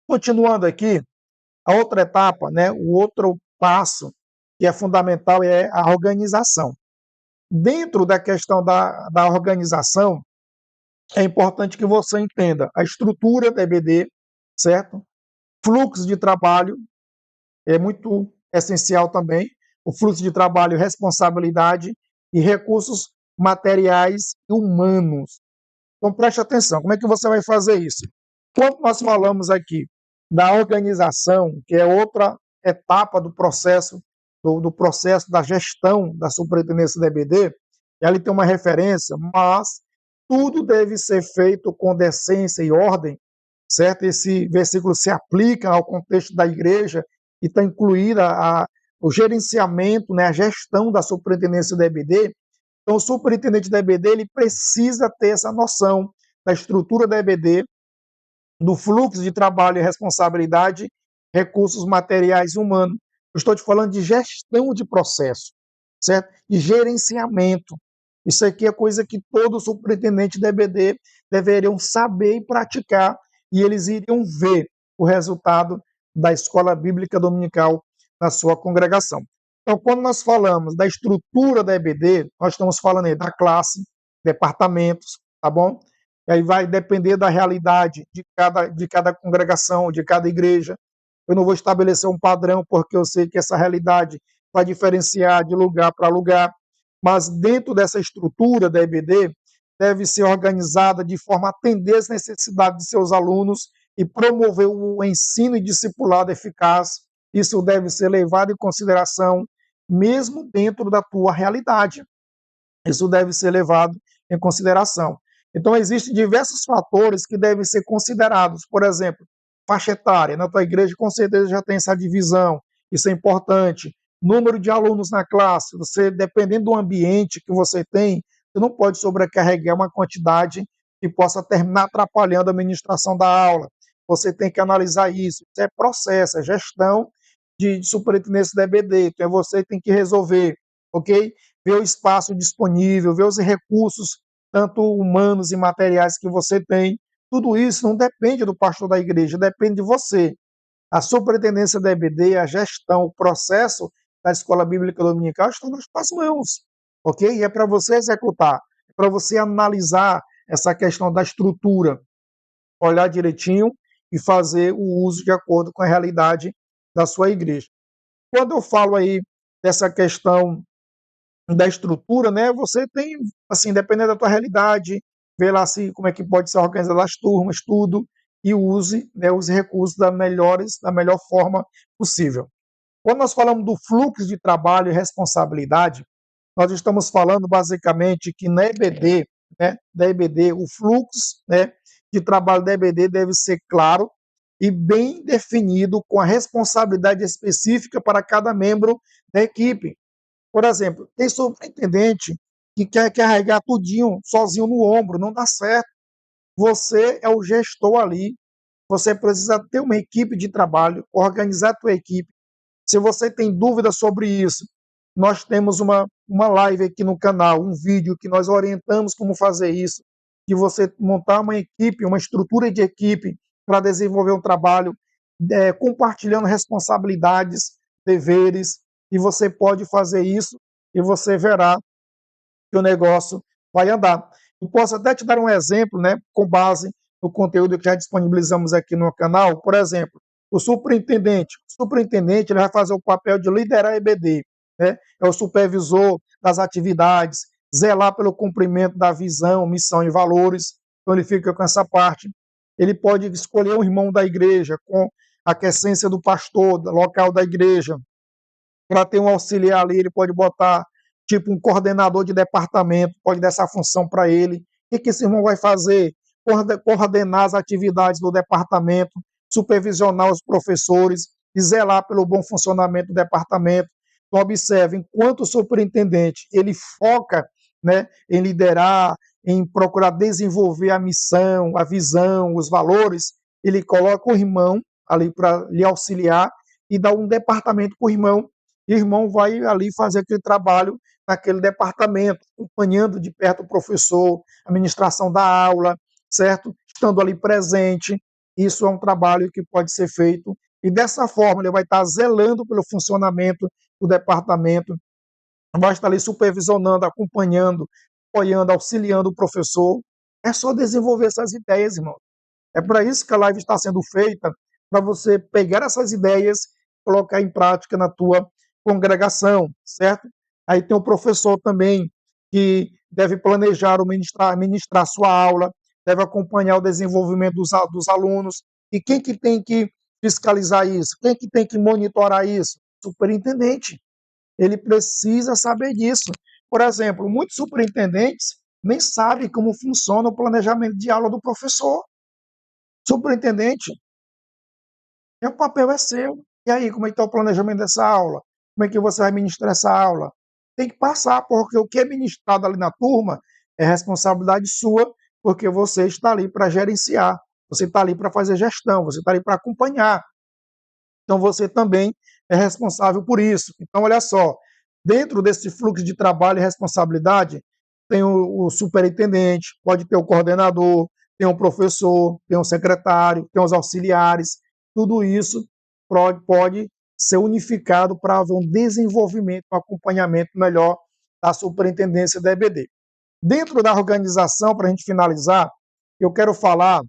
Continuando aqui, a outra etapa, né, o outro passo que é fundamental é a organização. Dentro da questão da organização, é importante que você entenda a estrutura da EBD, certo? Fluxo de trabalho é muito essencial também, o fluxo de trabalho, responsabilidade e recursos materiais e humanos. Então preste atenção, como é que você vai fazer isso? Quando nós falamos aqui da organização, que é outra etapa do processo, do processo da gestão da superintendência da EBD, ela tem uma referência, mas tudo deve ser feito com decência e ordem, certo? Esse versículo se aplica ao contexto da igreja e está incluída o gerenciamento, né, a gestão da superintendência da EBD. Então, o superintendente da EBD ele precisa ter essa noção da estrutura da EBD, do fluxo de trabalho e responsabilidade, recursos materiais e humanos. Eu estou te falando de gestão de processo, certo? De gerenciamento. Isso aqui é coisa que todo superintendente da EBD deveriam saber e praticar, e eles iriam ver o resultado da escola bíblica dominical na sua congregação. Então, quando nós falamos da estrutura da EBD, nós estamos falando aí da classe, departamentos, tá bom? E aí vai depender da realidade de cada congregação, de cada igreja. Eu não vou estabelecer um padrão, porque eu sei que essa realidade vai diferenciar de lugar para lugar, mas dentro dessa estrutura da EBD, deve ser organizada de forma a atender às necessidades de seus alunos e promover o ensino e discipulado eficaz. Isso deve ser levado em consideração, mesmo dentro da tua realidade. Isso deve ser levado em consideração. Então, existem diversos fatores que devem ser considerados. Por exemplo, faixa etária. Na tua igreja, com certeza, já tem essa divisão. Isso é importante. Número de alunos na classe. Você, dependendo do ambiente que você tem, você não pode sobrecarregar uma quantidade que possa terminar atrapalhando a administração da aula. Você tem que analisar isso. Isso é processo, é gestão de superintendência da EBD. Então, você tem que resolver, ok? Ver o espaço disponível, ver os recursos, tanto humanos e materiais que você tem. Tudo isso não depende do pastor da igreja, depende de você. A superintendência da EBD, a gestão, o processo da escola bíblica dominical estão nas suas mãos, ok? E é para você executar, é para você analisar essa questão da estrutura, olhar direitinho e fazer o uso de acordo com a realidade da sua igreja. Quando eu falo aí dessa questão da estrutura, né? Você tem, assim, dependendo da tua realidade, vê lá assim, como é que pode ser organizado as turmas, tudo, e use, né, os recursos da melhor forma possível. Quando nós falamos do fluxo de trabalho e responsabilidade, nós estamos falando basicamente que na EBD, né, da EBD, o fluxo, né, de trabalho da EBD deve ser claro e bem definido, com a responsabilidade específica para cada membro da equipe. Por exemplo, tem superintendente que quer carregar tudinho sozinho no ombro, não dá certo. Você é o gestor ali, você precisa ter uma equipe de trabalho, organizar a tua equipe. Se você tem dúvidas sobre isso, nós temos uma live aqui no canal, um vídeo que nós orientamos como fazer isso, de você montar uma equipe, uma estrutura de equipe para desenvolver um trabalho, compartilhando responsabilidades, deveres, e você pode fazer isso e você verá que o negócio vai andar. Eu posso até te dar um exemplo, né, com base no conteúdo que já disponibilizamos aqui no canal. Por exemplo, o superintendente ele vai fazer o papel de liderar a EBD, né? É o supervisor das atividades, zelar pelo cumprimento da visão, missão e valores. Então ele fica com essa parte. Ele pode escolher um irmão da igreja com a quiescência do pastor local da igreja, para ter um auxiliar ali, ele pode botar tipo um coordenador de departamento, pode dar essa função para ele. O que esse irmão vai fazer? Coordenar as atividades do departamento, supervisionar os professores e zelar pelo bom funcionamento do departamento. Então, observe, enquanto o superintendente ele foca, né, em liderar, em procurar desenvolver a missão, a visão, os valores, ele coloca o irmão ali para lhe auxiliar e dá um departamento para o irmão, e o irmão vai ali fazer aquele trabalho naquele departamento, acompanhando de perto o professor, a administração da aula, certo? Estando ali presente isso é um trabalho que pode ser feito, e dessa forma ele vai estar zelando pelo funcionamento do departamento, vai estar ali supervisionando, acompanhando, apoiando, auxiliando o professor. É só desenvolver essas ideias, irmão. É para isso que a live está sendo feita, para você pegar essas ideias, colocar em prática na tua congregação, certo? Aí tem o professor também, que deve planejar ou ministrar sua aula, deve acompanhar o desenvolvimento dos alunos. E quem que tem que fiscalizar isso? Quem que tem que monitorar isso? Superintendente. Ele precisa saber disso. Por exemplo, muitos superintendentes nem sabem como funciona o planejamento de aula do professor. Superintendente, o papel é seu. E aí, como é que está o planejamento dessa aula? Como é que você vai ministrar essa aula? Tem que passar, porque o que é ministrado ali na turma é responsabilidade sua, porque você está ali para gerenciar, você está ali para fazer gestão, você está ali para acompanhar. Então, você também é responsável por isso. Então, olha só, dentro desse fluxo de trabalho e responsabilidade, tem o superintendente, pode ter o coordenador, tem o professor, tem o secretário, tem os auxiliares. Tudo isso pode ser unificado para haver um desenvolvimento, um acompanhamento melhor da superintendência da EBD. Dentro da organização, para a gente finalizar, eu quero falar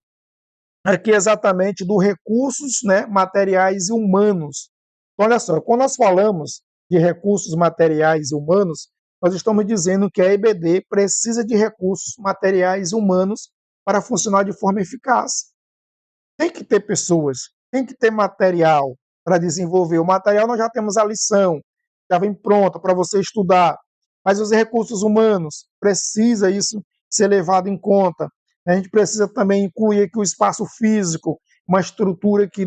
aqui exatamente do recursos, né, materiais e humanos. Então, olha só, quando nós falamos de recursos materiais e humanos, nós estamos dizendo que a EBD precisa de recursos materiais e humanos para funcionar de forma eficaz. Tem que ter pessoas, tem que ter material para desenvolver. O material nós já temos a lição, já vem pronta para você estudar. Mas os recursos humanos, precisa isso ser levado em conta. A gente precisa também incluir aqui o espaço físico, uma estrutura que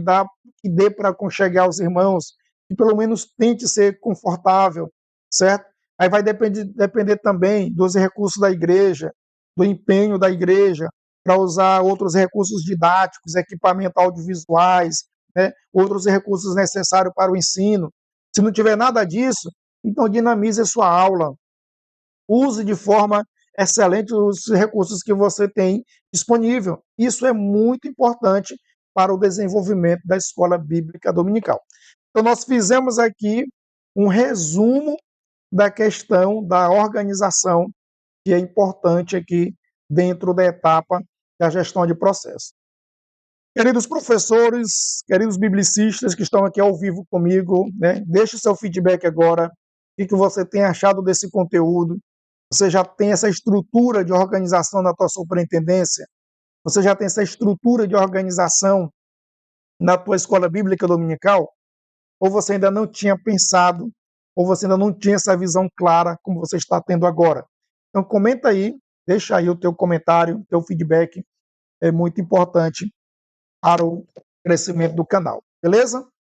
dê para aconchegar os irmãos, que pelo menos tente ser confortável, certo? Aí vai depender também dos recursos da igreja, do empenho da igreja, para usar outros recursos didáticos, equipamentos audiovisuais, né, outros recursos necessários para o ensino. Se não tiver nada disso, então dinamize a sua aula. Use de forma excelente os recursos que você tem disponível. Isso é muito importante para o desenvolvimento da escola bíblica dominical. Então, nós fizemos aqui um resumo da questão da organização, que é importante aqui dentro da etapa da gestão de processo. Queridos professores, queridos biblicistas que estão aqui ao vivo comigo, né, deixe seu feedback agora, o que você tem achado desse conteúdo. Você já tem essa estrutura de organização na tua superintendência? Você já tem essa estrutura de organização na tua escola bíblica dominical? Ou você ainda não tinha pensado, ou você ainda não tinha essa visão clara como você está tendo agora? Então comenta aí, deixa aí o teu comentário, o teu feedback, é muito importante para o crescimento do canal, beleza?